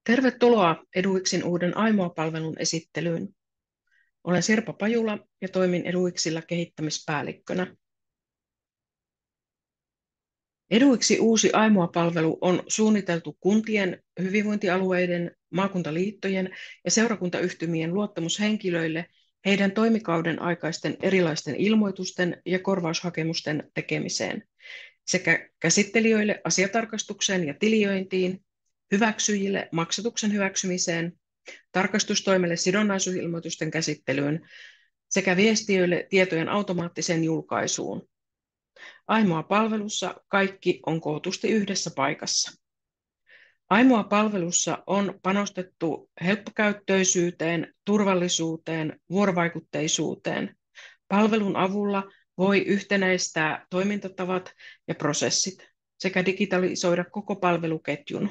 Tervetuloa Eduixin uuden Aimoa-palvelun esittelyyn. Olen Sirpa Pajula ja toimin Eduixilla kehittämispäällikkönä. Eduixin uusi Aimoa-palvelu on suunniteltu kuntien, hyvinvointialueiden, maakuntaliittojen ja seurakuntayhtymien luottamushenkilöille heidän toimikauden aikaisten erilaisten ilmoitusten ja korvaushakemusten tekemiseen sekä käsittelijöille asiatarkastukseen ja tiliointiin, hyväksyjille maksatuksen hyväksymiseen, tarkastustoimelle sidonnaisuusilmoitusten käsittelyyn sekä viestiöille tietojen automaattiseen julkaisuun. Aimoa-palvelussa kaikki on kootusti yhdessä paikassa. Aimoa-palvelussa on panostettu helppokäyttöisyyteen, turvallisuuteen, vuorovaikutteisuuteen. Palvelun avulla voi yhtenäistää toimintatavat ja prosessit sekä digitalisoida koko palveluketjun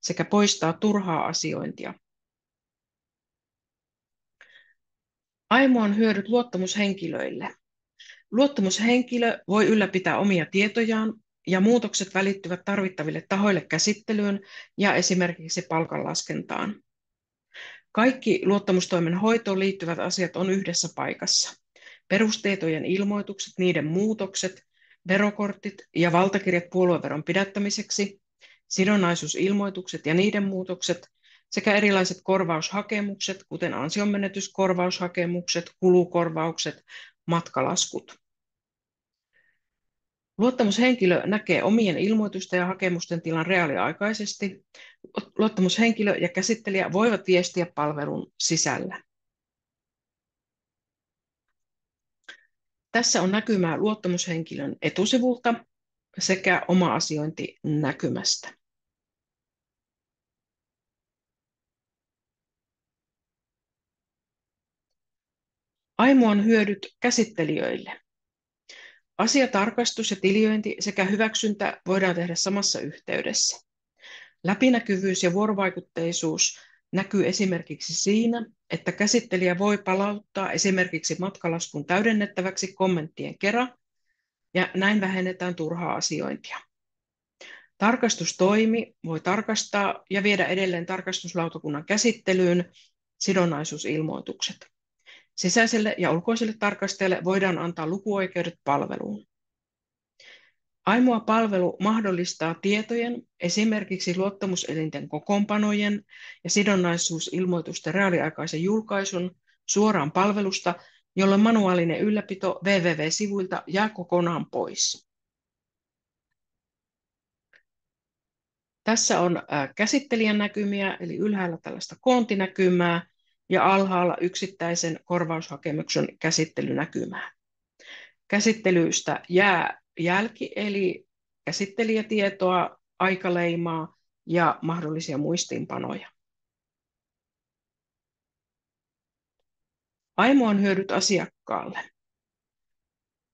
sekä poistaa turhaa asiointia. Aimoan hyödyt luottamushenkilöille. Luottamushenkilö voi ylläpitää omia tietojaan ja muutokset välittyvät tarvittaville tahoille käsittelyyn ja esimerkiksi palkanlaskentaan. Kaikki luottamustoimen hoitoon liittyvät asiat on yhdessä paikassa. Perustietojen ilmoitukset, niiden muutokset, verokortit ja valtakirjat puolueveron pidättämiseksi, sidonnaisuusilmoitukset ja niiden muutokset sekä erilaiset korvaushakemukset, kuten ansionmenetyskorvaushakemukset, kulukorvaukset, matkalaskut. Luottamushenkilö näkee omien ilmoitusten ja hakemusten tilan reaaliaikaisesti. Luottamushenkilö ja käsittelijä voivat viestiä palvelun sisällä. Tässä on näkymää luottamushenkilön etusivulta sekä oma asiointi näkymästä. Aimoan hyödyt käsittelijöille. Asiatarkastus ja tiliointi sekä hyväksyntä voidaan tehdä samassa yhteydessä. Läpinäkyvyys ja vuorovaikutteisuus näkyy esimerkiksi siinä, että käsittelijä voi palauttaa esimerkiksi matkalaskun täydennettäväksi kommenttien kera, ja näin vähennetään turhaa asiointia. Tarkastustoimi voi tarkastaa ja viedä edelleen tarkastuslautakunnan käsittelyyn sidonnaisuusilmoitukset. Sisäiselle ja ulkoiselle tarkastajalle voidaan antaa lukuoikeudet palveluun. Aimoa-palvelu mahdollistaa tietojen, esimerkiksi luottamuselinten kokoonpanojen ja sidonnaisuusilmoitusten reaaliaikaisen julkaisun suoraan palvelusta, jolloin manuaalinen ylläpito www-sivuilta jää kokonaan pois. Tässä on käsittelijän näkymiä, eli ylhäällä tällaista koontinäkymää ja alhaalla yksittäisen korvaushakemuksen käsittelynäkymää. Käsittelystä jää jälki, eli käsittelijätietoa, aikaleimaa ja mahdollisia muistiinpanoja. Aimoan hyödyt asiakkaalle.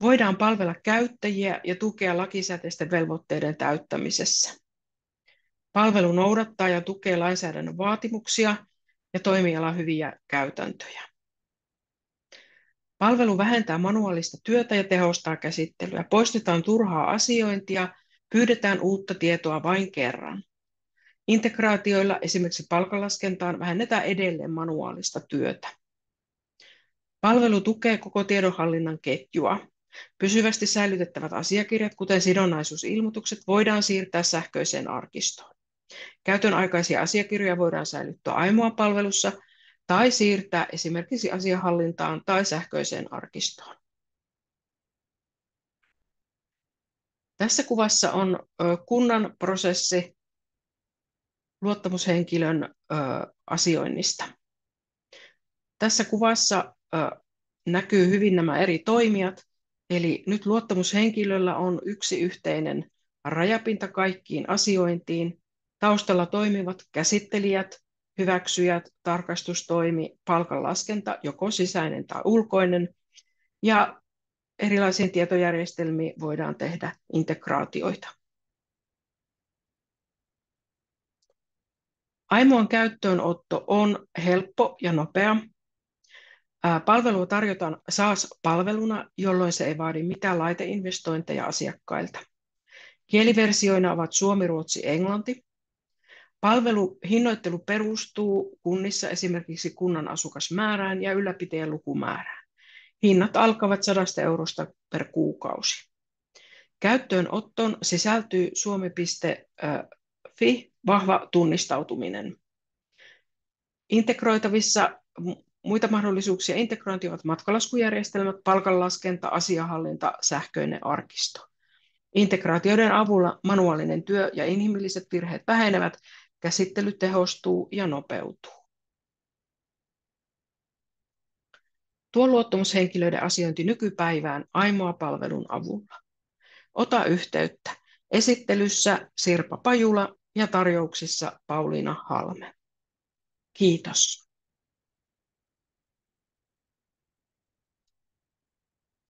Voidaan palvella käyttäjiä ja tukea lakisääteisten velvoitteiden täyttämisessä. Palvelu noudattaa ja tukee lainsäädännön vaatimuksia ja toimialan hyviä käytäntöjä. Palvelu vähentää manuaalista työtä ja tehostaa käsittelyä. Poistetaan turhaa asiointia, pyydetään uutta tietoa vain kerran. Integraatioilla, esimerkiksi palkanlaskentaan, vähennetään edelleen manuaalista työtä. Palvelu tukee koko tiedonhallinnan ketjua. Pysyvästi säilytettävät asiakirjat, kuten sidonnaisuusilmoitukset, voidaan siirtää sähköiseen arkistoon. Käytön aikaisia asiakirjoja voidaan säilyttää Aimoa-palvelussa tai siirtää esimerkiksi asiahallintaan tai sähköiseen arkistoon. Tässä kuvassa on kunnan prosessi luottamushenkilön asioinnista. Tässä kuvassa näkyy hyvin nämä eri toimijat, eli nyt luottamushenkilöllä on yksi yhteinen rajapinta kaikkiin asiointiin. Taustalla toimivat käsittelijät, hyväksyjät, tarkastustoimi, palkanlaskenta, joko sisäinen tai ulkoinen, ja erilaisiin tietojärjestelmiin voidaan tehdä integraatioita. Aimoan käyttöönotto on helppo ja nopea. Palvelua tarjotaan SaaS-palveluna, jolloin se ei vaadi mitään laiteinvestointeja asiakkailta. Kieliversioina ovat suomi, ruotsi, englanti. Palveluhinnoittelu perustuu kunnissa esimerkiksi kunnan asukasmäärään ja ylläpitäjän lukumäärään. Hinnat alkavat 100 eurosta per kuukausi. Käyttöönottoon sisältyy suomi.fi vahva tunnistautuminen. Integroitavissa muita mahdollisuuksia integrointi ovat matkalaskujärjestelmät, palkanlaskenta, asiahallinta, sähköinen arkisto. Integraatioiden avulla manuaalinen työ ja inhimilliset virheet vähenevät, käsittely tehostuu ja nopeutuu. Tuo luottamushenkilöiden asiointi nykypäivään Aimoa-palvelun avulla. Ota yhteyttä. Esittelyssä Sirpa Pajula ja tarjouksissa Pauliina Halme. Kiitos.